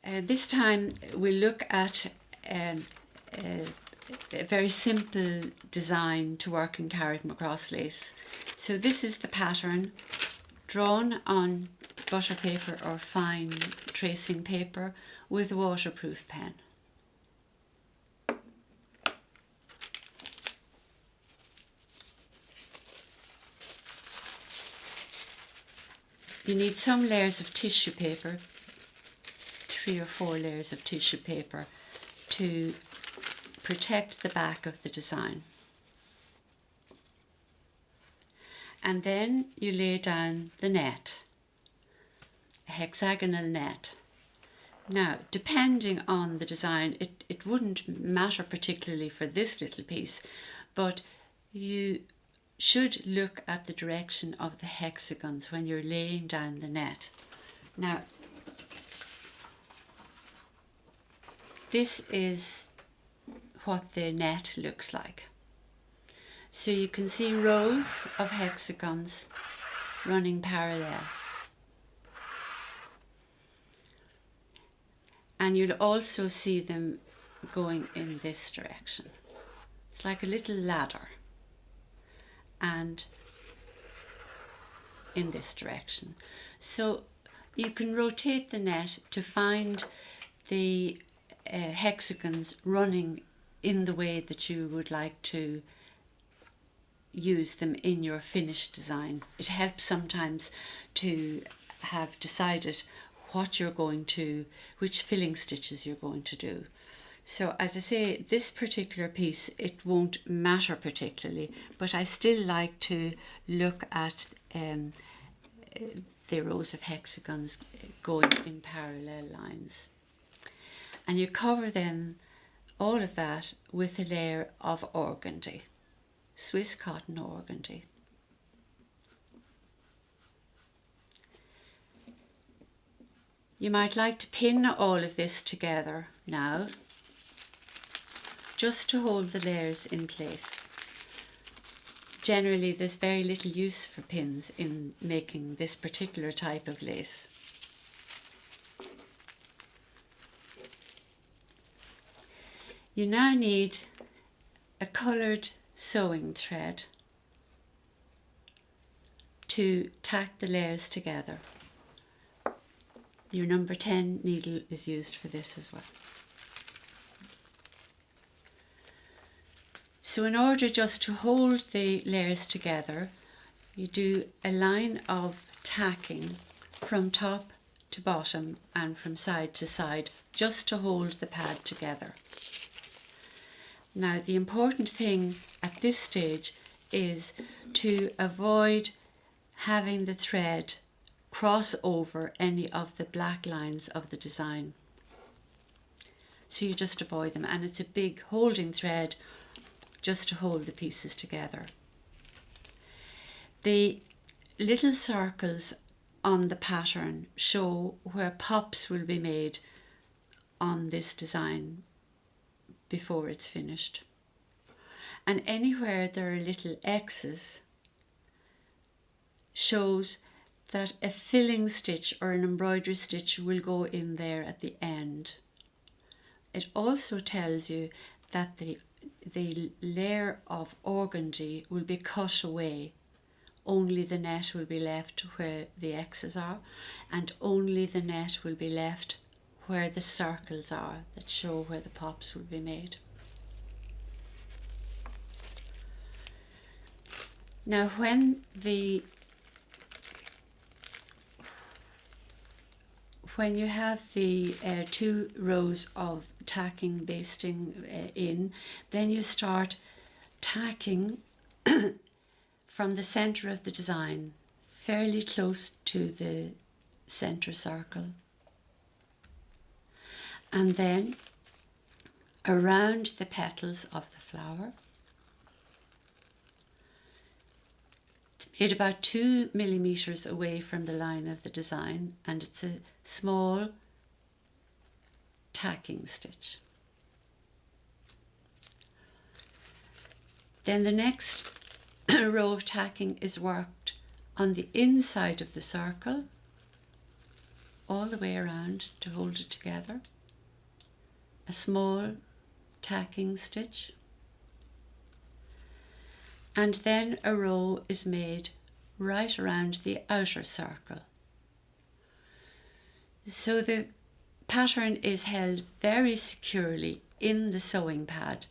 This time we'll look at a very simple design to work in Carrickmacross lace. So this is the pattern drawn on butter paper or fine tracing paper with a waterproof pen. You need some layers of tissue paper, 3 or 4 layers of tissue paper, to protect the back of the design. And then you lay down the net, a hexagonal net. Now, depending on the design, it wouldn't matter particularly for this little piece, but you should look at the direction of the hexagons when you're laying down the net. Now, this is what the net looks like. So you can see rows of hexagons running parallel. And you'll also see them going in this direction. It's like a little ladder. And in this direction. So you can rotate the net to find the hexagons running in the way that you would like to use them in your finished design. It helps sometimes to have decided which filling stitches you're going to do. So as I say, this particular piece, it won't matter particularly, but I still like to look at the rows of hexagons going in parallel lines. And you cover them, all of that, with a layer of organdy, Swiss cotton organdy. You might like to pin all of this together now, just to hold the layers in place. Generally, there's very little use for pins in making this particular type of lace. You now need a coloured sewing thread to tack the layers together. Your number 10 needle is used for this as well. So in order just to hold the layers together, you do a line of tacking from top to bottom and from side to side, just to hold the pad together. Now, the important thing at this stage is to avoid having the thread cross over any of the black lines of the design. So you just avoid them, and it's a big holding thread just to hold the pieces together. The little circles on the pattern show where pops will be made on this design before it's finished. And anywhere there are little X's shows that a filling stitch or an embroidery stitch will go in there at the end. It also tells you that the layer of organdy will be cut away. Only the net will be left where the X's are, and only the net will be left where the circles are that show where the pops will be made. Now when you have the 2 rows of tacking basting in, then you start tacking from the centre of the design, fairly close to the centre circle. And then around the petals of the flower. It's made about 2 millimeters away from the line of the design, and it's a small tacking stitch. Then the next row of tacking is worked on the inside of the circle all the way around to hold it together, a small tacking stitch, and then a row is made right around the outer circle. So the pattern is held very securely in the sewing pad,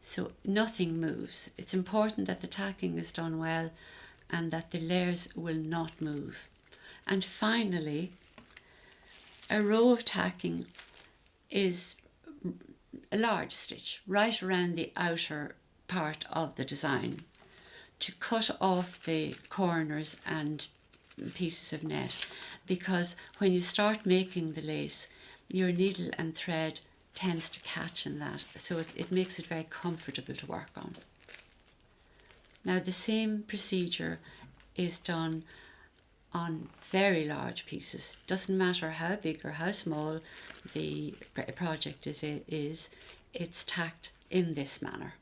so nothing moves. It's important that the tacking is done well and that the layers will not move. And finally, a row of tacking is a large stitch right around the outer part of the design to cut off the corners and pieces of net, because when you start making the lace, your needle and thread tends to catch in that, so it makes it very comfortable to work on. Now the same procedure is done on very large pieces. Doesn't matter how big or how small the project is, it's tacked in this manner.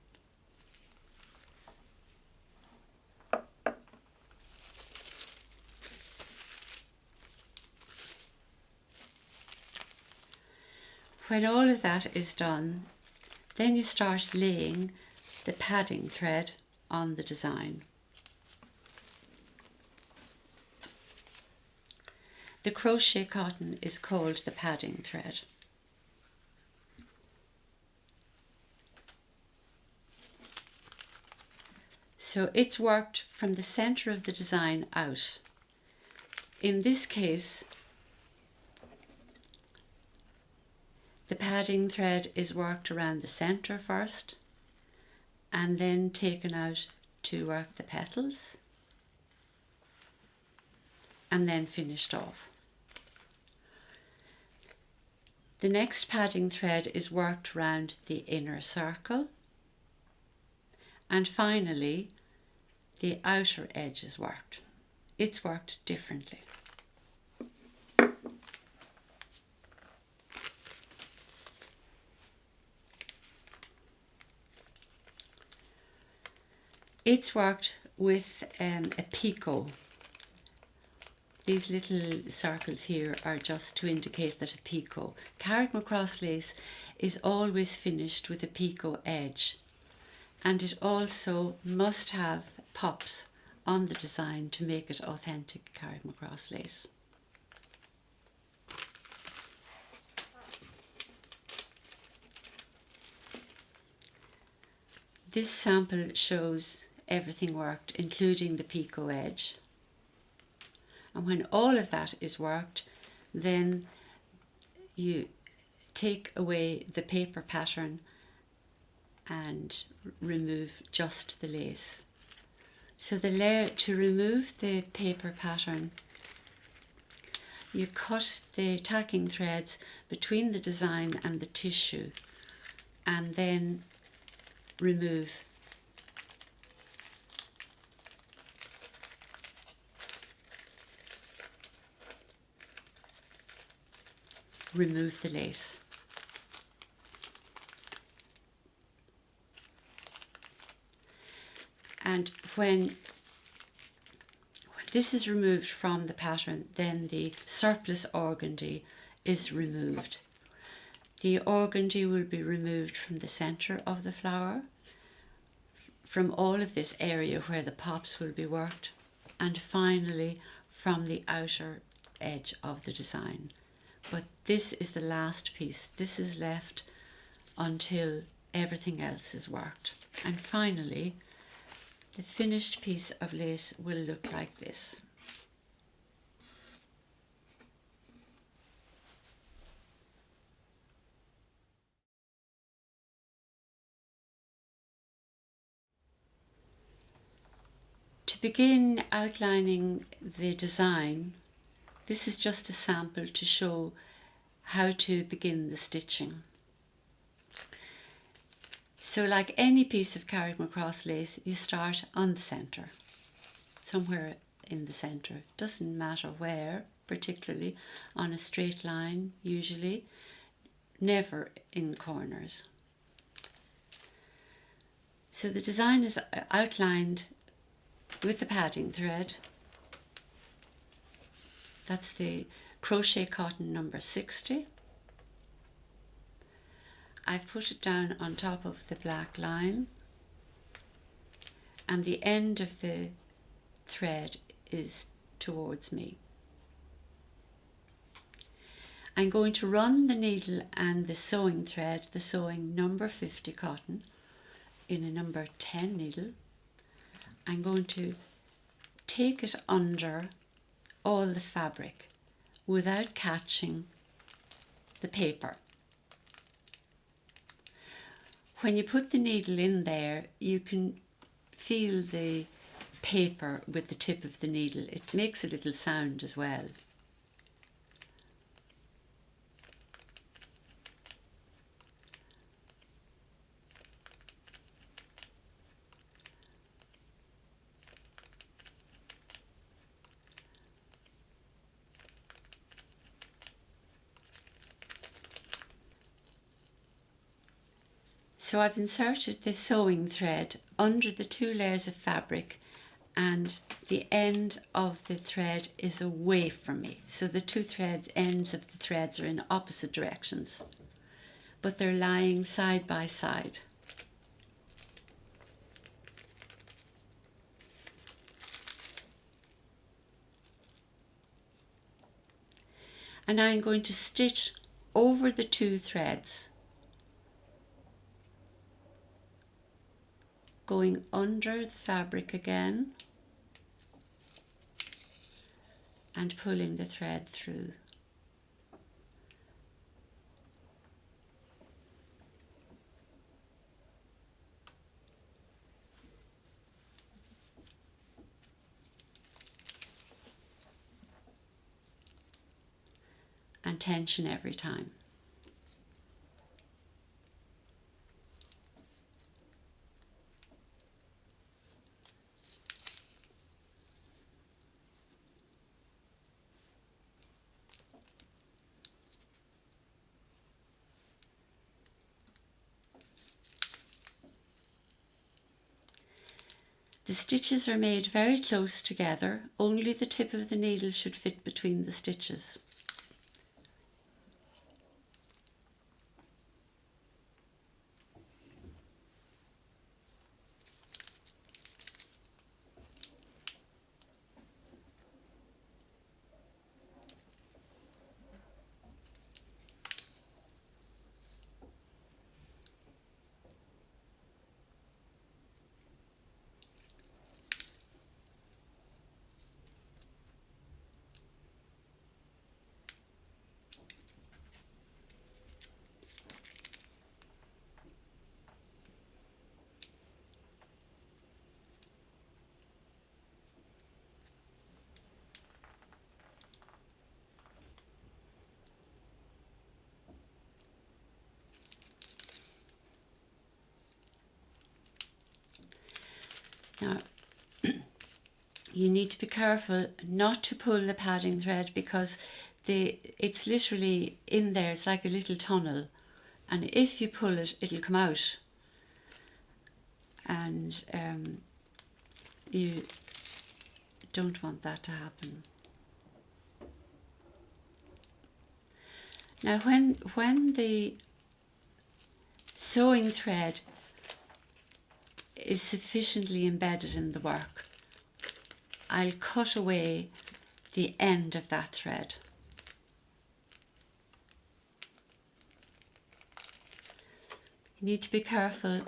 When all of that is done, then you start laying the padding thread on the design. The crochet cotton is called the padding thread. So it's worked from the centre of the design out. In this case, the padding thread is worked around the centre first and then taken out to work the petals and then finished off. The next padding thread is worked around the inner circle, and finally the outer edge is worked. It's worked differently. It's worked with a picot. These little circles here are just to indicate that a picot. Carrickmacross lace is always finished with a picot edge, and it also must have pops on the design to make it authentic Carrickmacross lace. This sample shows everything worked, including the picot edge. And when all of that is worked, then you take away the paper pattern and remove just the lace. So to remove the paper pattern, you cut the tacking threads between the design and the tissue and then remove the lace. And when this is removed from the pattern, then the surplus organdy is removed. The organdy will be removed from the centre of the flower, from all of this area where the pops will be worked, and finally from the outer edge of the design. But this is the last piece. This is left until everything else is worked. And finally, the finished piece of lace will look like this. To begin outlining the design, this is just a sample to show how to begin the stitching. So like any piece of Carrickmacross lace, you start on the centre, somewhere in the centre. Doesn't matter where, particularly on a straight line usually, never in corners. So the design is outlined with the padding thread. That's the crochet cotton number 60. I've put it down on top of the black line, and the end of the thread is towards me. I'm going to run the needle and the sewing thread, the sewing number 50 cotton, in a number 10 needle. I'm going to take it under all the fabric without catching the paper. When you put the needle in there, you can feel the paper with the tip of the needle. It makes a little sound as well. So I've inserted the sewing thread under the 2 layers of fabric, and the end of the thread is away from me. So the 2 ends of the threads are in opposite directions, but they're lying side by side. And I'm going to stitch over the 2 threads, going under the fabric again and pulling the thread through. And tension every time. The stitches are made very close together, only the tip of the needle should fit between the stitches. Now, you need to be careful not to pull the padding thread, because it's literally in there. It's like a little tunnel, and if you pull it, it'll come out, and you don't want that to happen. Now, when the sewing thread is sufficiently embedded in the work, I'll cut away the end of that thread. You need to be careful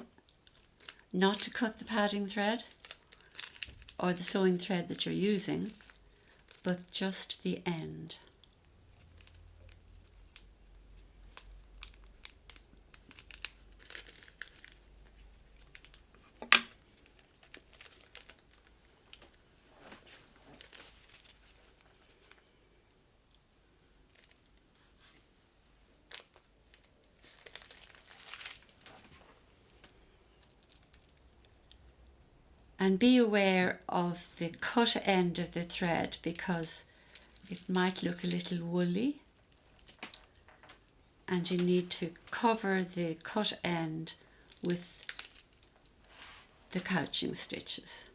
not to cut the padding thread or the sewing thread that you're using, but just the end. And be aware of the cut end of the thread, because it might look a little woolly, and you need to cover the cut end with the couching stitches.